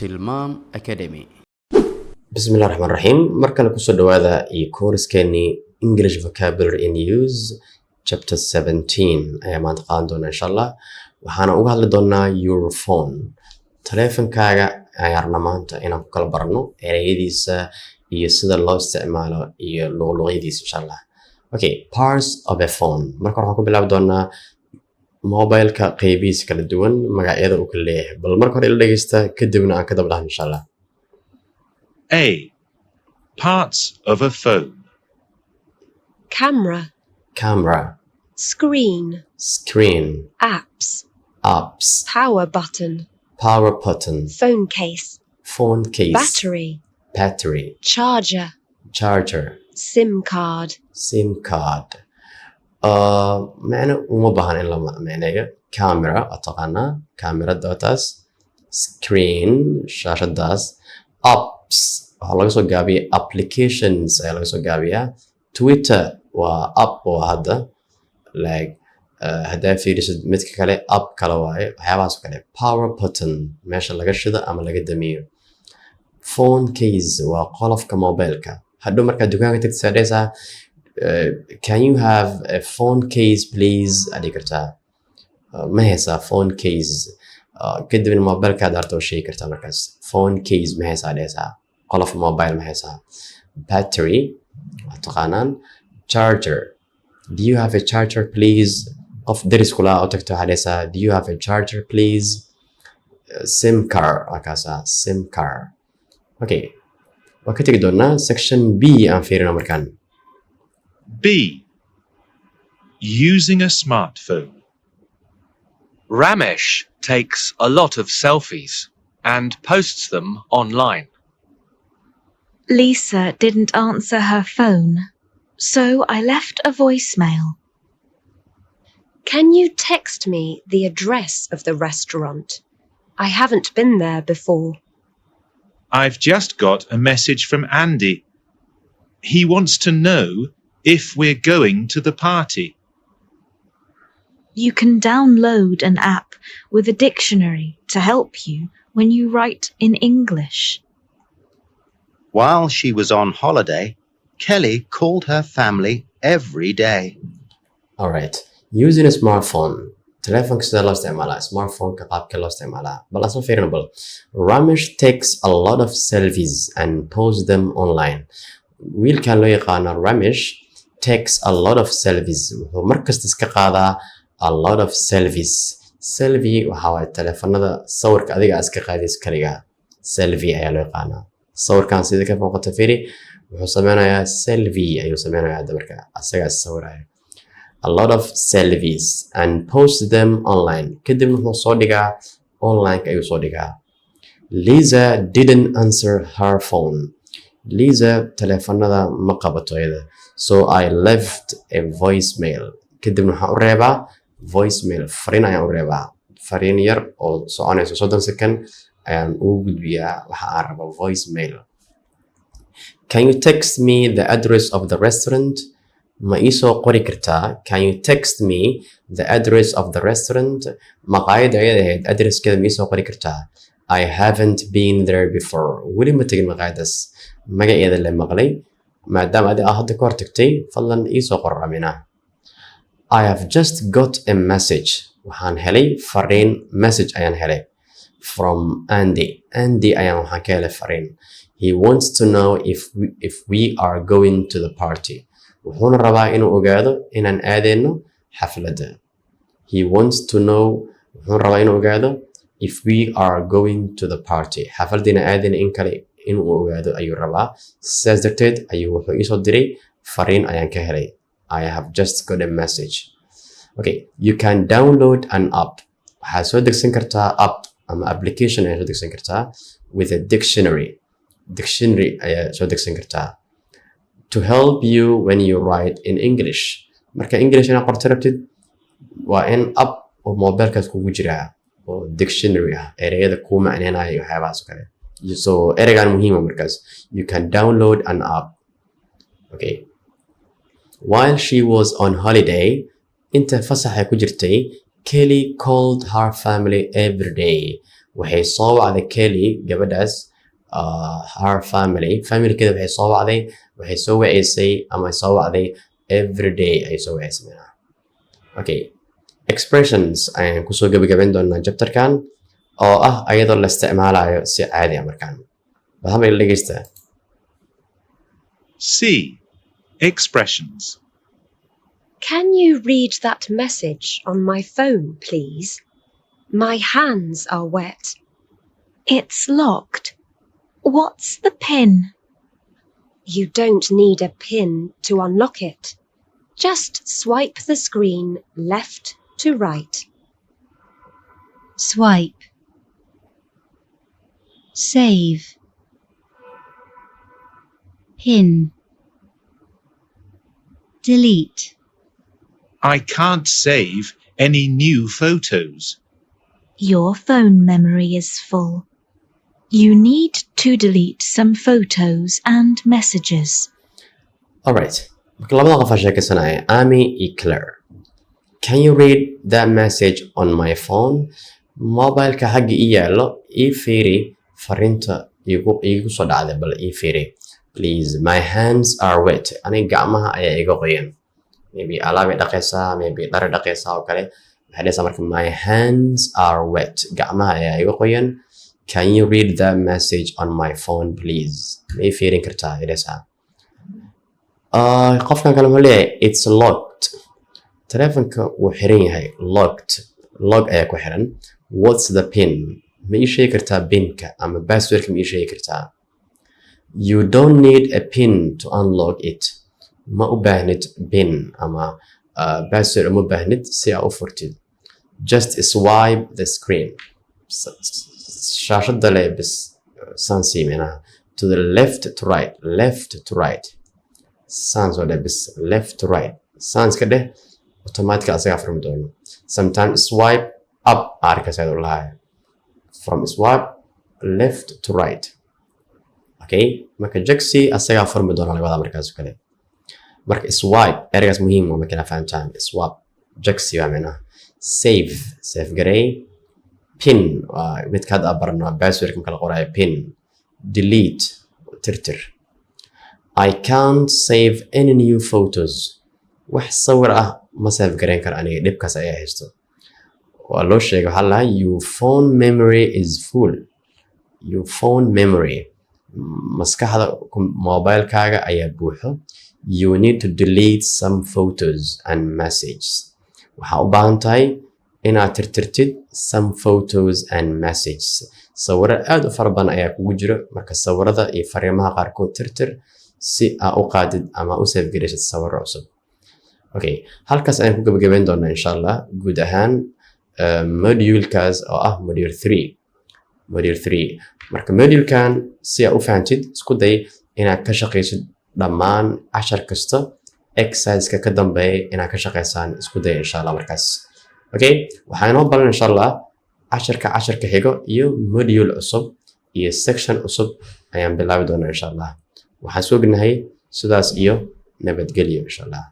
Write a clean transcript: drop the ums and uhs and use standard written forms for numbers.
tilmaam academy. bismillahi raxmaan raxiim mar kale kusoo dhawaada iyo kooriskeennii English Vocabulary in Use Chapter 17 ayaa maanta qaadan doonaa insha allah. waxaana uga hadli doonaa your phone, taleefankaaga ayaarna maanta inaan ku kala barno ereyadiisa iyo sida loo isticmaalo iyo luqluqyadiisa insha allah. Okay, parts of a phone. marka waxaan ku bilaabi doonaa mobileka qaybihiisa kala duwan magacyada uu kala leeyahay. bal marka hore ila dhegeysta kadibna aan ka daba dhahno insha allah. A. Parts of a phone. Camera, Camera, screen, screen, apps, apps, power button, power button, phone case, phone case, battery, battery, charger, charger, SIM card, SIM card. macna uma baahan in la macneeyo. Camera waa taqaanaa kaamirada wataas, screen shaashadaas, apps waxaa laga soo gaabiya applications ayaa laga soo gaabiyaa. Twitter waa app oo hadda like haddaa fiirisid midka kale app kale waaye waxyaabahaas oo kale. Power button meesha laga shido ama laga damiyo. Phone case waa qolofka mobileka. hadhow markaad dukaanka tagtid sadheysaa can you have a phone case please adhigi kartaa. ma haysaa phone case. kadibna mobilekaad arto oo sheegi kartaa markaas phone case ma haysaa dhehaysaa. qolof mobile ma haysaa. Battery waa taqaanaan. Charger, do you have a charger please. qof deris kula oo tagto waxaa dhehaysaa do you have a charger please. SIM car waa kaasaa SIM car. Okay, waa ka tegi doonaa section B aan fiirino markaan. B. Using a smartphone. Ramesh takes a lot of selfies and posts them online. Lisa didn't answer her phone, so I left a voicemail. Can you text me the address of the restaurant? I haven't been there before. I've just got a message from Andy. He wants to know if we're going to the party. You can download an app with a dictionary to help you when you write in English. While she was on holiday, Kelly called her family every day. Alright, using a smartphone. Telefoonka sida loo isticmaalaa, smartphoneka qaabka loo isticmaalaa. bal asma fiirino bal. Ramesh takes a lot of selfies and posts them online. wiilkan loo yaqaano Ramesh takes a lot of selfies. wuxuu markasta iska qaadaa a lot of selfies. Selfie waxa waaye telefoonada sawirka adiga iska qaadaysa kaliga. Selfie ayaa loo yaqaanaa. sawirkan sida ka muuqata fiiri wuxuu sameynayaa selfie ayuu sameynayaa dabarka asaga sawiraya. A lot of selfies and post them online. kadib wuxuu soo dhigaa online ayuu soo dhigaa. Lisa didn't answer her phone. Lisa telefoonada ma qabato iyada, so I left a voicemail. kadib waxaan u reebaa voicemail, fariin ayaan u reebaa. fariin yar oo soconayso 30 second ayaan ugu gudbiyaa waxa aan rabo voicemail. Can you text me the address of the restaurant. ma ii soo qori kartaa. Can you text me the address of the restaurant. maqaayada ayada ahayd addresskeeda ma ii soo qori kartaa. I haven't been there before. weli ma tegin maqaayadaas. magaceeda la maqlay maadaama adi hadda ka hor tagtay fadlan ii soo qor Amina. I have just got a message. waxaan helay fariin message ayaan helay from Andy. Andy ayaan waxaan ka helay fariin. He wants to know if we are going to the party. wuxuuna rabaa inuu ogaado inaan aadeyno xafladda. He wants to know wuxuuna rabaa inuu ogaado if we are going to the party. xafladina aadeyna in kale inuu ogaado ayuu rabaa. sidaas darteed ayuu wuxuu iisoo diray fariin ayaan ka helay. I have just got a message. Okay, you can download an app. waxaad soo degsan kartaa app ama application ayaad soo degsan kartaa with a dictionary. dictionary ayaad soo degsan kartaa to help you when you write in English. marka English inaad qorto rabtid waa in app oo mobilkaas kugu jiraa oo dictionary ah ereyada kuu macneynaya iyo waxyaabahaas oo kale. so ereygan muhiima markaas. You can download an app. Okay, while she was on holiday, inta fasaxa ku jirtay, Kelly called her family every day. waxay soo wacday Kelly gabadhaas her family keeda waxay soo wacday waxay soo waceysay ama soo wacday every day ay soo waceysay okay expressions ayaan kusoo gabagabayn doonaa chapterkan oo ah ayadoo la isticmaalayo si caadi ah markaan bal haba ila dhegeysta C. Expressions. Can you read that message on my phone, please? My hands are wet. It's locked. What's the PIN? You don't need a PIN to unlock it. Just swipe the screen left to right. Swipe. Save. PIN. Delete. I can't save any new photos. Your phone memory is full. You need to delete some photos and messages. alright marka labada qof sheekaysanaya Amy iyo Claire can you read that message on my phone mobileka xagga ii yaalo ii fiiri fariinta igu soo dhacday bal ii fiiri please my hands are wet aniga gacmaha ayaa iga qoyan maybe alaab dhaqaysaa maybe dhar dhaqaysaa oo kale waxay dhahaysaa marka my hands are wet gacmaha ayaa iga qoyan can you read that message on my phone please may fiirin kartaa idhaysaa qofkan kale wuxuu leeyahay it's locked telefonka wuu xiran yahay locked log ayaa ku xiran what's the pin ma ii sheegi kartaa pinka ama passwordka ma ii sheegi kartaa you don't need a pin to unlock it ma u baahnid pin ama password uma baahnid si aa u furtid just swipe the screen shaashada le bis saan siimina to the left to right sans oo dhe bis left to right sans ka dheh automatic asaga furmi doono sometimes swipe up arkaysa u lahaay from swipe left to right okay marka jagsi asaga furmi doono labada markaas kale marka swipe ergaas muhiim oo markaa fahantaan swipe jagsi waa macnaha save garay pin mid ka hadda barno passwordka kala qorayo pin delete tirtir I can't save any new photos wax sawir ah ma save gareyn karo aniga dhibkaas ayaa haysto waa loo sheegay waxaa lahaa your phone memory is full your phone memory maskaxda mobilekaaga ayaa buuxo you need to delete some photos and messages waxaa u baahan tahay inaad tirtirtid some photos and messages sawiro aad u fara badan ayaa kugu jiro marka sawirada iyo fariimaha qaarkood tirtir si aa u qaadid ama u save garaysid sawiro cusub okay halkaas ayaan ku gabagabayn doonaa insha allah guud ahaan modulekaas oo ah module 3 marka modulekan si aa u fahantid isku day inaad ka shaqaysid dhammaan cashar kasta exerciseka ka dambeeya inaad ka shaqaysaan isku day insha allah markaas okay waxaa inoo balan insha allah casharka xigo iyo module cusub iyo section cusub ayaan bilaabi doonaa insha allah waxaan soo ognahay sidaas iyo nabadgelyo insha allah